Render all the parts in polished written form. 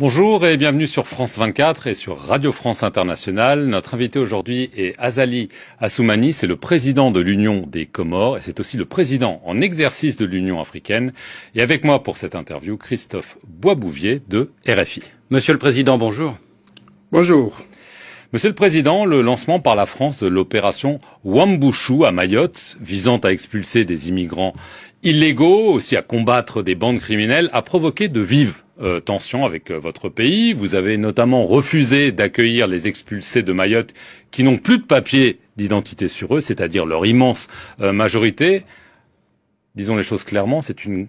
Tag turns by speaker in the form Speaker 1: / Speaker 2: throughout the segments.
Speaker 1: Bonjour et bienvenue sur France 24 et sur Radio France Internationale. Notre invité aujourd'hui est Azali Assoumani, c'est le président de l'Union des Comores et c'est aussi le président en exercice de l'Union africaine. Et avec moi pour cette interview, Christophe Boisbouvier de RFI.
Speaker 2: Monsieur le Président, bonjour.
Speaker 3: Bonjour.
Speaker 1: Monsieur le Président, le lancement par la France de l'opération Wambushu à Mayotte, visant à expulser des immigrants illégaux, aussi à combattre des bandes criminelles, a provoqué de vives tensions avec votre pays. Vous avez notamment refusé d'accueillir les expulsés de Mayotte qui n'ont plus de papier d'identité sur eux, c'est-à-dire leur immense majorité. Disons les choses clairement, c'est une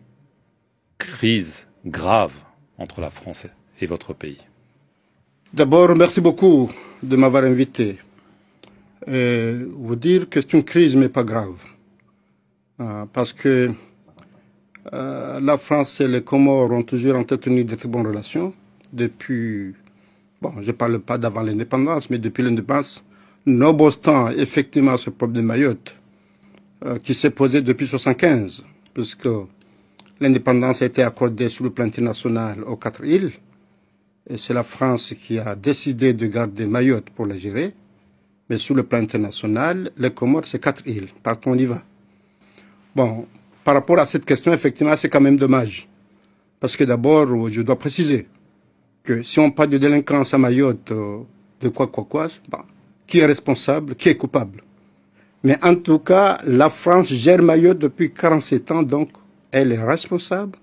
Speaker 1: crise grave entre la France et votre pays.
Speaker 3: D'abord, merci beaucoup de m'avoir invité. Vous dire que c'est une crise, mais pas grave. Parce que la France et les Comores ont toujours entretenu de très bonnes relations depuis, bon, je ne parle pas d'avant l'indépendance, mais depuis l'indépendance, nonobstant effectivement ce problème de Mayotte qui s'est posé depuis 1975, puisque l'indépendance a été accordée sur le plan international aux 4 îles, et c'est la France qui a décidé de garder Mayotte pour la gérer, mais sur le plan international, les Comores, c'est 4 îles, partout on y va. Bon, par rapport à cette question, effectivement, c'est quand même dommage. Parce que d'abord, je dois préciser que si on parle de délinquance à Mayotte, de quoi, bon, qui est responsable, qui est coupable. Mais en tout cas, la France gère Mayotte depuis 47 ans, donc elle est responsable,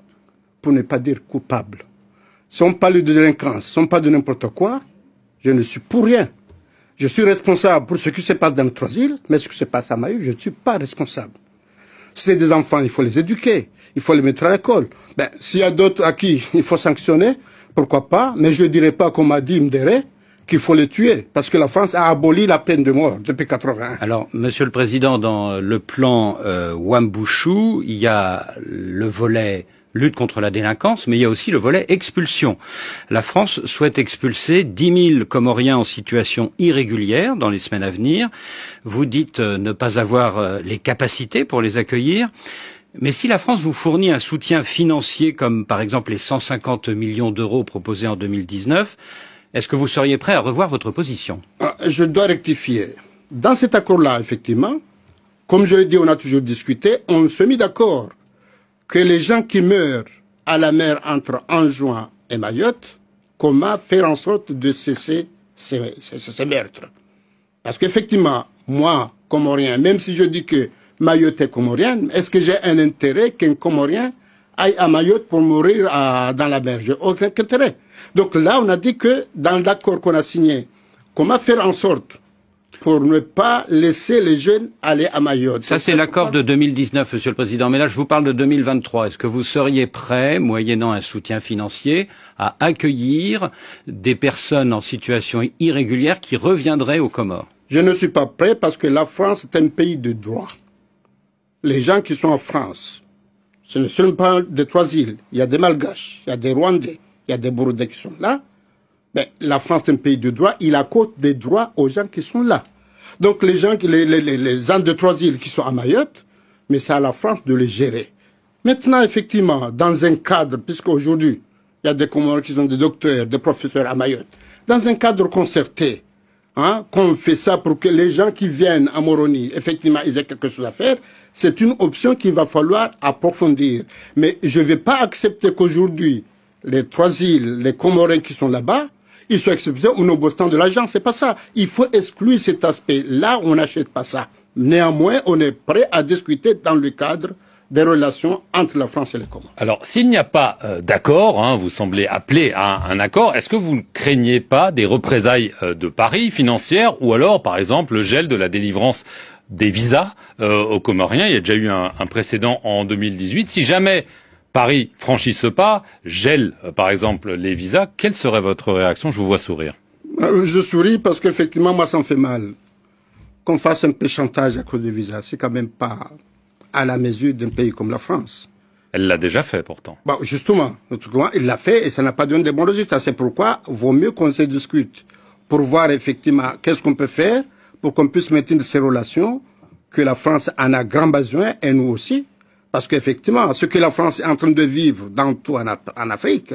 Speaker 3: pour ne pas dire coupable. Si on parle de délinquance, si on parle de n'importe quoi, je ne suis pour rien. Je suis responsable pour ce qui se passe dans les 3 îles, mais ce qui se passe à Mayotte, je ne suis pas responsable. Si c'est des enfants, il faut les éduquer, il faut les mettre à l'école. Ben, s'il y a d'autres à qui il faut sanctionner, pourquoi pas, mais je ne dirais pas, comme a dit Mdere, qu'il faut les tuer, parce que la France a aboli la peine de mort depuis 1981.
Speaker 2: Alors, Monsieur le Président, dans le plan Wambushu, il y a le volet lutte contre la délinquance, mais il y a aussi le volet expulsion. La France souhaite expulser 10 000 Comoriens en situation irrégulière dans les semaines à venir. Vous dites ne pas avoir les capacités pour les accueillir. Mais si la France vous fournit un soutien financier, comme par exemple les 150 millions d'euros proposés en 2019, est-ce que vous seriez prêt à revoir votre position?
Speaker 3: Je dois rectifier. Dans cet accord-là, effectivement, comme je l'ai dit, on a toujours discuté, on s'est mis d'accord que les gens qui meurent à la mer entre Anjouan et Mayotte, comment faire en sorte de cesser ces meurtres. Parce qu'effectivement, moi, Comorien, même si je dis que Mayotte est comorienne, est-ce que j'ai un intérêt qu'un Comorien aille à Mayotte pour mourir dans la mer? J'ai aucun intérêt. Donc là, on a dit que dans l'accord qu'on a signé, comment faire en sorte pour ne pas laisser les jeunes aller à Mayotte.
Speaker 2: Ça, c'est l'accord de 2019, Monsieur le Président. Mais là, je vous parle de 2023. Est-ce que vous seriez prêt, moyennant un soutien financier, à accueillir des personnes en situation irrégulière qui reviendraient aux Comores?
Speaker 3: Je ne suis pas prêt parce que la France est un pays de droit. Les gens qui sont en France, ce ne sont pas des 3 îles. Il y a des Malgaches, il y a des Rwandais, il y a des Burundais qui sont là. Mais la France est un pays de droit, il accorde des droits aux gens qui sont là. Donc les gens, les gens de 3 îles qui sont à Mayotte, mais c'est à la France de les gérer. Maintenant, effectivement, dans un cadre, puisqu'aujourd'hui, il y a des Comores qui sont des docteurs, des professeurs à Mayotte, dans un cadre concerté, hein, qu'on fait ça pour que les gens qui viennent à Moroni, effectivement, ils aient quelque chose à faire, c'est une option qu'il va falloir approfondir. Mais je ne vais pas accepter qu'aujourd'hui, les 3 îles, les Comoriens qui sont là-bas, ils sont expulsés au nonobstant de l'argent. C'est pas ça. Il faut exclure cet aspect. Là, on n'achète pas ça. Néanmoins, on est prêt à discuter dans le cadre des relations entre la France et les Comores.
Speaker 1: Alors, s'il n'y a pas d'accord, hein, vous semblez appeler à un accord, est-ce que vous ne craignez pas des représailles de Paris financières ou alors, par exemple, le gel de la délivrance des visas aux Comoriens? Il y a déjà eu un précédent en 2018. Si jamais Paris franchit ce pas, gèle par exemple les visas, quelle serait votre réaction? Je vous vois sourire.
Speaker 3: Je souris parce qu'effectivement, moi, ça me fait mal. Qu'on fasse un peu chantage à cause des visas, c'est quand même pas à la mesure d'un pays comme la France.
Speaker 1: Elle l'a déjà fait pourtant.
Speaker 3: Bon, justement, il l'a fait et ça n'a pas donné de bons résultats. C'est pourquoi il vaut mieux qu'on se discute pour voir effectivement qu'est-ce qu'on peut faire pour qu'on puisse maintenir ces relations, que la France en a grand besoin et nous aussi. Parce qu'effectivement, ce que la France est en train de vivre dans tout en Afrique,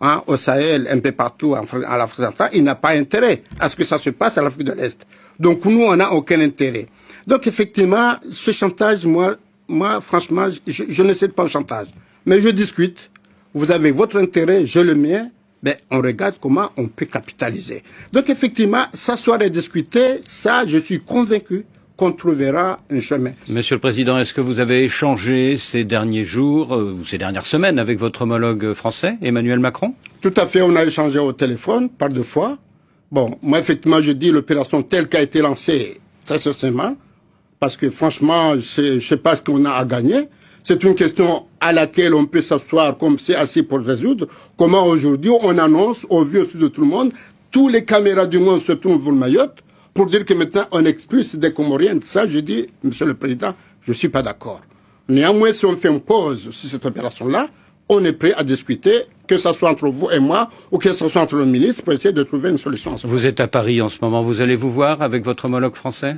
Speaker 3: hein, au Sahel, un peu partout en Afrique centrale, il n'a pas intérêt à ce que ça se passe à l'Afrique de l'Est. Donc nous, on n'a aucun intérêt. Donc effectivement, ce chantage, moi franchement, je ne cède pas au chantage. Mais je discute. Vous avez votre intérêt, je le mien. Ben, on regarde comment on peut capitaliser. Donc effectivement, s'asseoir et discuter, ça, je suis convaincu qu'on trouvera un chemin.
Speaker 2: Monsieur le Président, est-ce que vous avez échangé ces derniers jours, ou ces dernières semaines, avec votre homologue français, Emmanuel Macron?
Speaker 3: Tout à fait, on a échangé au téléphone, par 2 fois. Bon, moi, effectivement, je dis l'opération telle qu'a été lancée, très sincèrement, parce que franchement, je sais pas ce qu'on a à gagner. C'est une question à laquelle on peut s'asseoir comme c'est assis pour résoudre. Comment aujourd'hui on annonce, au vu aussi de tout le monde, tous les caméras du monde se tournent vers Mayotte pour dire que maintenant on expulse des Comoriens. Ça, je dis, Monsieur le Président, je suis pas d'accord. Néanmoins, si on fait une pause sur cette opération-là, on est prêt à discuter, que ce soit entre vous et moi, ou que ce soit entre le ministre, pour essayer de trouver une solution.
Speaker 2: Vous êtes à Paris en ce moment, vous allez vous voir avec votre homologue français?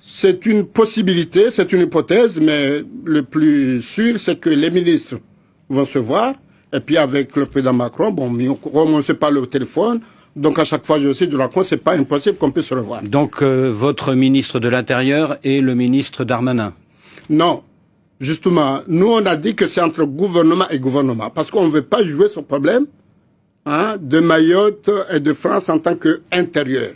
Speaker 3: C'est une possibilité, c'est une hypothèse, mais le plus sûr, c'est que les ministres vont se voir, et puis avec le président Macron, bon, on ne sait pas le téléphone, donc à chaque fois je sais de la compte, c'est pas impossible qu'on puisse se revoir.
Speaker 2: Donc votre ministre de l'Intérieur et le ministre Darmanin?
Speaker 3: Non, justement, nous on a dit que c'est entre gouvernement et gouvernement, parce qu'on ne veut pas jouer ce problème de Mayotte et de France en tant qu'intérieur.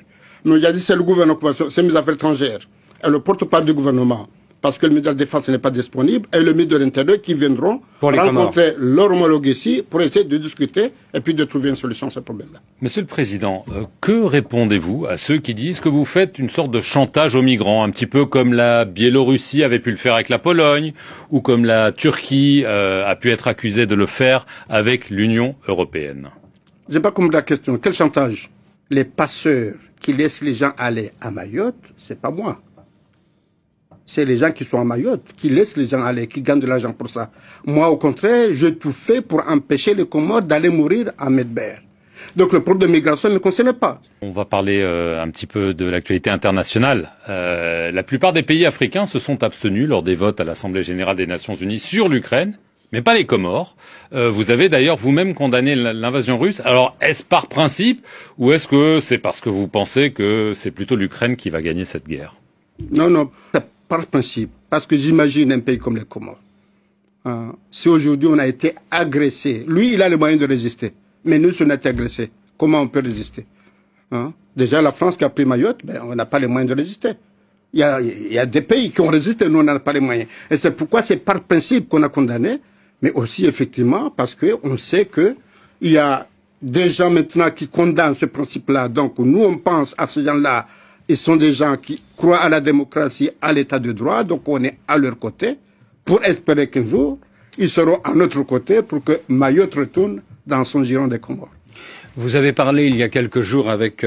Speaker 3: Nous on a dit c'est le gouvernement, c'est les affaires étrangères. Elle ne porte pas du gouvernement, parce que le ministre de la Défense n'est pas disponible, et le ministre de l'Intérieur qui viendront rencontrer leur homologue ici pour essayer de discuter et puis de trouver une solution à ce problème-là.
Speaker 1: Monsieur le Président, que répondez-vous à ceux qui disent que vous faites une sorte de chantage aux migrants, un petit peu comme la Biélorussie avait pu le faire avec la Pologne, ou comme la Turquie a pu être accusée de le faire avec l'Union européenne?
Speaker 3: Je n'ai pas compris la question. Quel chantage? Les passeurs qui laissent les gens aller à Mayotte, c'est pas moi. C'est les gens qui sont à Mayotte, qui laissent les gens aller, qui gagnent de l'argent pour ça. Moi, au contraire, j'ai tout fait pour empêcher les Comores d'aller mourir à Medber. Donc le problème de migration ne me concerne pas.
Speaker 1: On va parler un petit peu de l'actualité internationale. La plupart des pays africains se sont abstenus lors des votes à l'Assemblée générale des Nations unies sur l'Ukraine, mais pas les Comores. Vous avez d'ailleurs vous-même condamné l'invasion russe. Alors, est-ce par principe, ou est-ce que c'est parce que vous pensez que c'est plutôt l'Ukraine qui va gagner cette guerre?
Speaker 3: Non, non, par principe. Parce que j'imagine un pays comme les Comores. Si aujourd'hui on a été agressé, lui il a les moyens de résister. Mais nous, si on a été agressé, comment on peut résister? Déjà la France qui a pris Mayotte, ben, on n'a pas les moyens de résister. Il y a des pays qui ont résisté, nous on n'a pas les moyens. Et c'est pourquoi c'est par principe qu'on a condamné, mais aussi effectivement parce que on sait que il y a des gens maintenant qui condamnent ce principe-là. Donc nous on pense à ces gens-là. Ils sont des gens qui croient à la démocratie, à l'état de droit, donc on est à leur côté pour espérer qu'un jour, ils seront à notre côté pour que Mayotte retourne dans son giron des Comores.
Speaker 2: Vous avez parlé il y a quelques jours avec